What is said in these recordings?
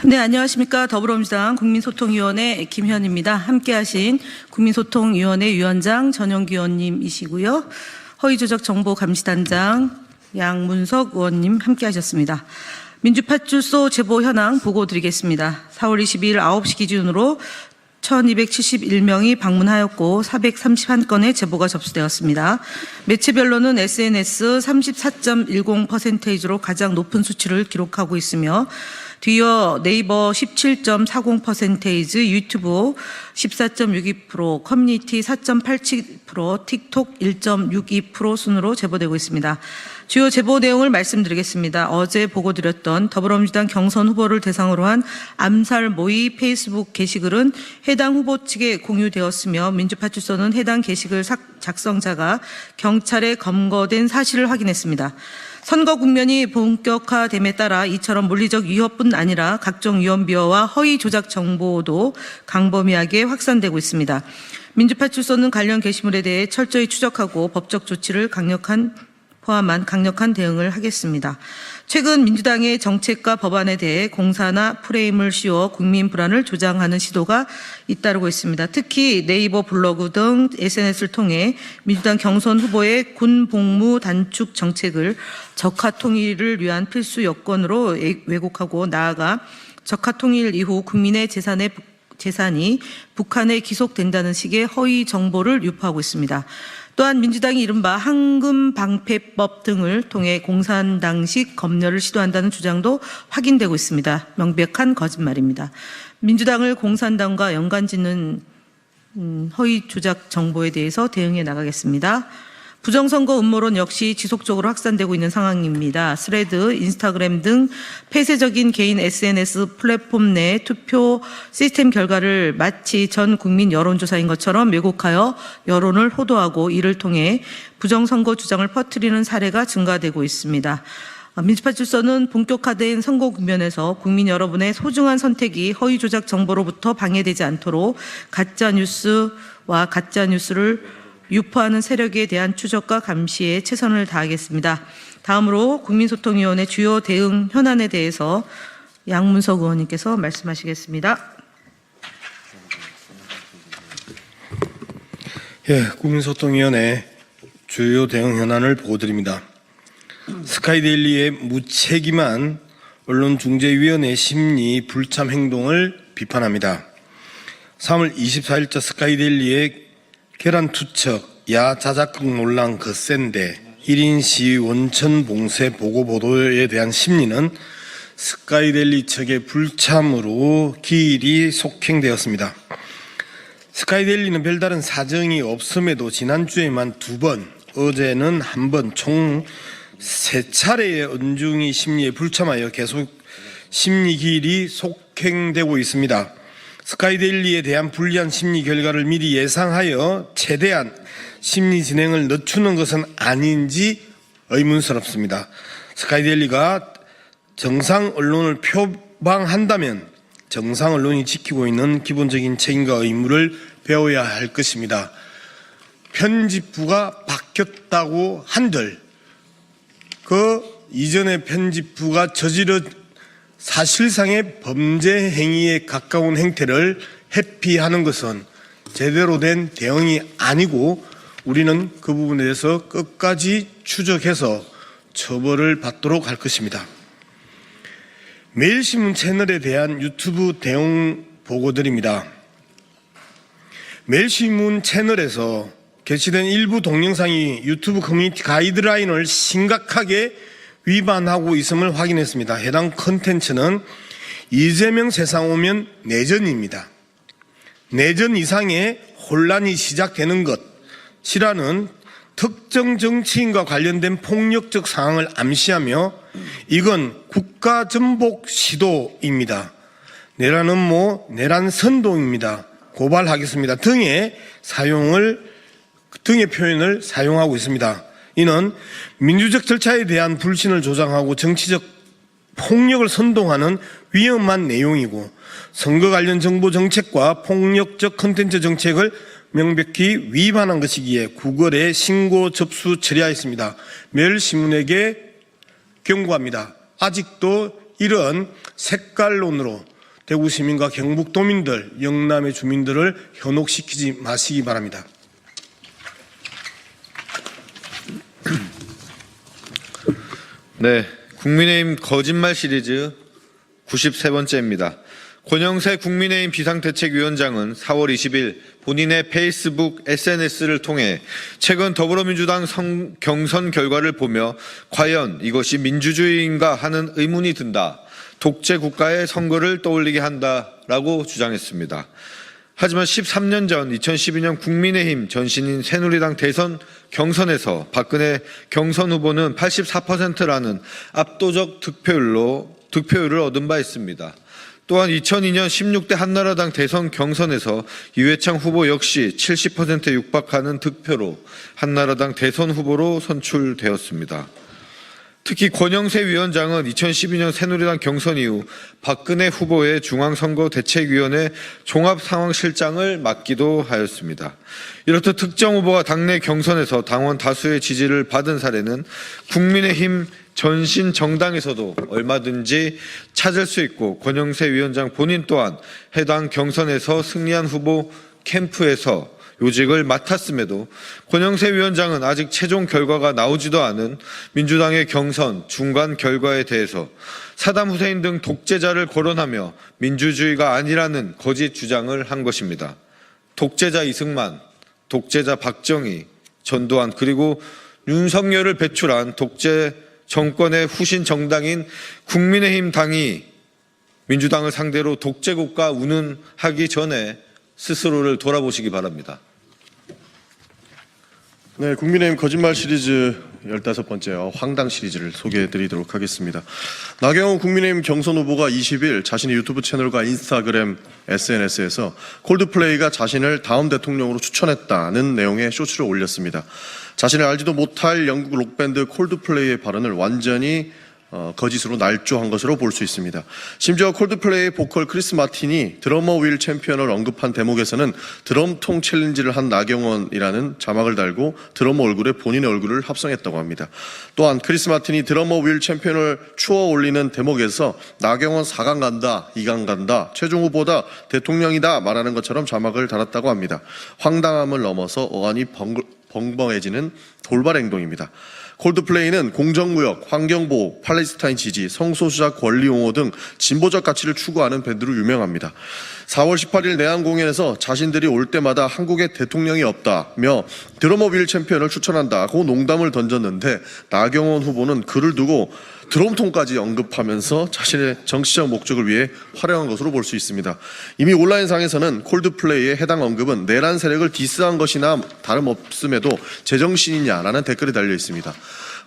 네, 안녕하십니까. 더불어민주당 국민소통위원회 김현입니다. 함께하신 국민소통위원회 위원장 전용기 의원님이시고요. 허위조작정보감시단장 양문석 의원님 함께하셨습니다. 민주파출소 제보 현황 보고 드리겠습니다. 4월 22일 9시 기준으로 1271명이 방문하였고 431건의 제보가 접수되었습니다. 매체별로는 SNS 34.10%로 가장 높은 수치를 기록하고 있으며 뒤이어 네이버 17.40%, 유튜브 14.62%, 커뮤니티 4.87%, 틱톡 1.62% 순으로 제보되고 있습니다. 주요 제보 내용을 말씀드리겠습니다. 어제 보고드렸던 더불어민주당 경선 후보를 대상으로 한 암살 모의 페이스북 게시글은 해당 후보 측에 공유되었으며 민주파출소는 해당 게시글 작성자가 경찰에 검거된 사실을 확인했습니다. 선거 국면이 본격화됨에 따라 이처럼 물리적 위협뿐 아니라 각종 위험 비어와 허위 조작 정보도 광범위하게 확산되고 있습니다. 민주파출소는 관련 게시물에 대해 철저히 추적하고 법적 조치를 포함한 강력한 대응을 하겠습니다. 최근 민주당의 정책과 법안에 대해 공사나 프레임을 씌워 국민 불안을 조장하는 시도가 잇따르고 있습니다. 특히 네이버 블로그 등 SNS를 통해 민주당 경선 후보의 군 복무 단축 정책을 적화 통일을 위한 필수 여건으로 왜곡하고 나아가 적화 통일 이후 국민의 재산이 북한에 기속된다는 식의 허위 정보를 유포하고 있습니다. 또한 민주당이 이른바 황금방패법 등을 통해 공산당식 검열을 시도한다는 주장도 확인되고 있습니다. 명백한 거짓말입니다. 민주당을 공산당과 연관짓는 허위 조작 정보에 대해서 대응해 나가겠습니다. 부정선거 음모론 역시 지속적으로 확산되고 있는 상황입니다. 스레드, 인스타그램 등 폐쇄적인 개인 SNS 플랫폼 내 투표 시스템 결과를 마치 전 국민 여론조사인 것처럼 왜곡하여 여론을 호도하고 이를 통해 부정선거 주장을 퍼뜨리는 사례가 증가되고 있습니다. 민주파출소는 본격화된 선거 국면에서 국민 여러분의 소중한 선택이 허위 조작 정보로부터 방해되지 않도록 가짜뉴스와 가짜뉴스를 유포하는 세력에 대한 추적과 감시에 최선을 다하겠습니다. 다음으로 국민소통위원회 주요 대응 현안에 대해서 양문석 의원님께서 말씀하시겠습니다. 국민소통위원회 주요 대응 현안을 보고드립니다. 스카이데일리의 무책임한 언론중재위원회 심리 불참 행동을 비판합니다. 3월 24일자 스카이데일리의 계란투척, 야자작극 논란 거센데 1인 시위 원천 봉쇄 보고 보도에 대한 심리는 스카이데일리 측의 불참으로 기일이 속행되었습니다. 스카이데일리는 별다른 사정이 없음에도 지난주에만 2번, 어제는 1번, 총 3차례의 언중이 심리에 불참하여 계속 심리 기일이 속행되고 있습니다. 스카이데일리에 대한 불리한 심리 결과를 미리 예상하여 최대한 심리 진행을 늦추는 것은 아닌지 의문스럽습니다. 스카이데일리가 정상 언론을 표방한다면 정상 언론이 지키고 있는 기본적인 책임과 의무를 배워야 할 것입니다. 편집부가 바뀌었다고 한들 그 이전의 편집부가 사실상의 범죄 행위에 가까운 행태를 회피하는 것은 제대로 된 대응이 아니고 우리는 그 부분에 대해서 끝까지 추적해서 처벌을 받도록 할 것입니다. 매일신문 채널에 대한 유튜브 대응 보고드립니다. 매일신문 채널에서 게시된 일부 동영상이 유튜브 커뮤니티 가이드라인을 심각하게 위반하고 있음을 확인했습니다. 해당 콘텐츠는 이재명 세상 오면 내전입니다. 내전 이상의 혼란이 시작되는 것이라는 특정 정치인과 관련된 폭력적 상황을 암시하며 이건 국가전복 시도입니다. 내란 음모, 내란 선동입니다. 고발하겠습니다. 등의 표현을 사용하고 있습니다. 이는 민주적 절차에 대한 불신을 조장하고 정치적 폭력을 선동하는 위험한 내용이고 선거 관련 정보 정책과 폭력적 콘텐츠 정책을 명백히 위반한 것이기에 구글에 신고 접수 처리하였습니다. 매일신문에게 경고합니다. 아직도 이런 색깔론으로 대구 시민과 경북도민들, 영남의 주민들을 현혹시키지 마시기 바랍니다. 네, 국민의힘 거짓말 시리즈 93번째입니다. 권영세 국민의힘 비상대책위원장은 4월 20일 본인의 페이스북 SNS를 통해 최근 더불어민주당 경선 결과를 보며 과연 이것이 민주주의인가 하는 의문이 든다. 독재 국가의 선거를 떠올리게 한다라고 주장했습니다. 하지만 13년 전 2012년 국민의힘 전신인 새누리당 대선 경선에서 박근혜 경선 후보는 84%라는 압도적 득표율을 얻은 바 있습니다. 또한 2002년 16대 한나라당 대선 경선에서 이회창 후보 역시 70%에 육박하는 득표로 한나라당 대선 후보로 선출되었습니다. 특히 권영세 위원장은 2012년 새누리당 경선 이후 박근혜 후보의 중앙선거대책위원회 종합상황실장을 맡기도 하였습니다. 이렇듯 특정 후보가 당내 경선에서 당원 다수의 지지를 받은 사례는 국민의힘 전신 정당에서도 얼마든지 찾을 수 있고 권영세 위원장 본인 또한 해당 경선에서 승리한 후보 캠프에서 요직을 맡았음에도 권영세 위원장은 아직 최종 결과가 나오지도 않은 민주당의 경선 중간 결과에 대해서 사담 후세인 등 독재자를 거론하며 민주주의가 아니라는 거짓 주장을 한 것입니다. 독재자 이승만, 독재자 박정희, 전두환 그리고 윤석열을 배출한 독재 정권의 후신 정당인 국민의힘 당이 민주당을 상대로 독재국가 운운하기 전에 스스로를 돌아보시기 바랍니다. 네, 국민의힘 거짓말 시리즈 15번째 황당 시리즈를 소개해드리도록 하겠습니다. 나경원 국민의힘 경선 후보가 20일 자신의 유튜브 채널과 인스타그램 SNS에서 콜드플레이가 자신을 다음 대통령으로 추천했다는 내용의 쇼츠를 올렸습니다. 자신을 알지도 못할 영국 록밴드 콜드플레이의 발언을 완전히 거짓으로 날조한 것으로 볼 수 있습니다. 심지어 콜드플레이의 보컬 크리스 마틴이 드러머 윌 챔피언을 언급한 대목에서는 드럼통 챌린지를 한 나경원이라는 자막을 달고 드러머 얼굴에 본인의 얼굴을 합성했다고 합니다. 또한 크리스 마틴이 드러머 윌 챔피언을 추어 올리는 대목에서 나경원 4강 간다, 2강 간다, 최종 후보다, 대통령이다 말하는 것처럼 자막을 달았다고 합니다. 황당함을 넘어서 어안이 벙벙해지는 돌발 행동입니다. 콜드플레이는 공정무역, 환경보호, 팔레스타인 지지, 성소수자 권리 옹호 등 진보적 가치를 추구하는 밴드로 유명합니다. 4월 18일 내한 공연에서 자신들이 올 때마다 한국에 대통령이 없다며 드러머 윌 챔피언을 추천한다고 농담을 던졌는데 나경원 후보는 그를 두고 드럼통까지 언급하면서 자신의 정치적 목적을 위해 활용한 것으로 볼 수 있습니다. 이미 온라인상에서는 콜드플레이의 해당 언급은 내란 세력을 디스한 것이나 다름없음에도 제정신이냐라는 댓글이 달려 있습니다.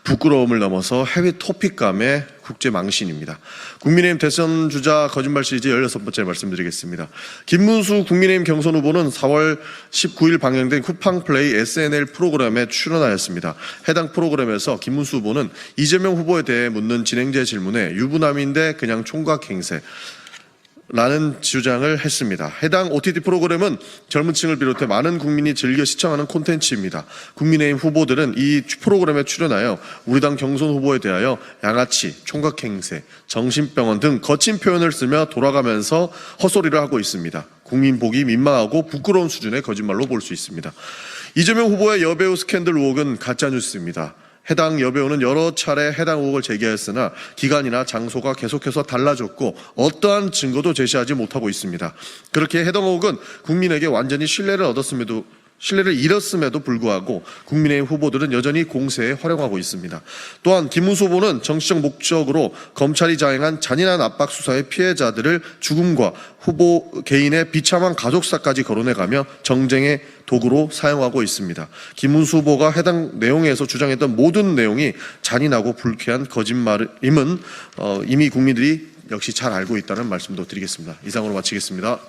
부끄러움을 넘어서 해외 토픽감의 국제 망신입니다. 국민의힘 대선 주자 거짓말 시리즈 16번째 말씀드리겠습니다. 김문수 국민의힘 경선 후보는 4월 19일 방영된 쿠팡플레이 SNL 프로그램에 출연하였습니다. 해당 프로그램에서 김문수 후보는 이재명 후보에 대해 묻는 진행자의 질문에 유부남인데 그냥 총각 행세 라는 주장을 했습니다. 해당 OTT 프로그램은 젊은 층을 비롯해 많은 국민이 즐겨 시청하는 콘텐츠입니다. 국민의힘 후보들은 이 프로그램에 출연하여 우리 당 경선 후보에 대하여 양아치, 총각행세, 정신병원 등 거친 표현을 쓰며 돌아가면서 헛소리를 하고 있습니다. 국민 보기 민망하고 부끄러운 수준의 거짓말로 볼 수 있습니다. 이재명 후보의 여배우 스캔들 의혹은 가짜뉴스입니다. 해당 여배우는 여러 차례 해당 의혹을 제기하였으나 기간이나 장소가 계속해서 달라졌고 어떠한 증거도 제시하지 못하고 있습니다. 그렇게 해당 의혹은 국민에게 완전히 신뢰를 잃었음에도 불구하고 국민의힘 후보들은 여전히 공세에 활용하고 있습니다. 또한 김문수 후보는 정치적 목적으로 검찰이 자행한 잔인한 압박 수사의 피해자들을 죽음과 후보 개인의 비참한 가족사까지 거론해가며 정쟁의 도구로 사용하고 있습니다. 김문수 후보가 해당 내용에서 주장했던 모든 내용이 잔인하고 불쾌한 거짓말임은 이미 국민들이 역시 잘 알고 있다는 말씀도 드리겠습니다. 이상으로 마치겠습니다.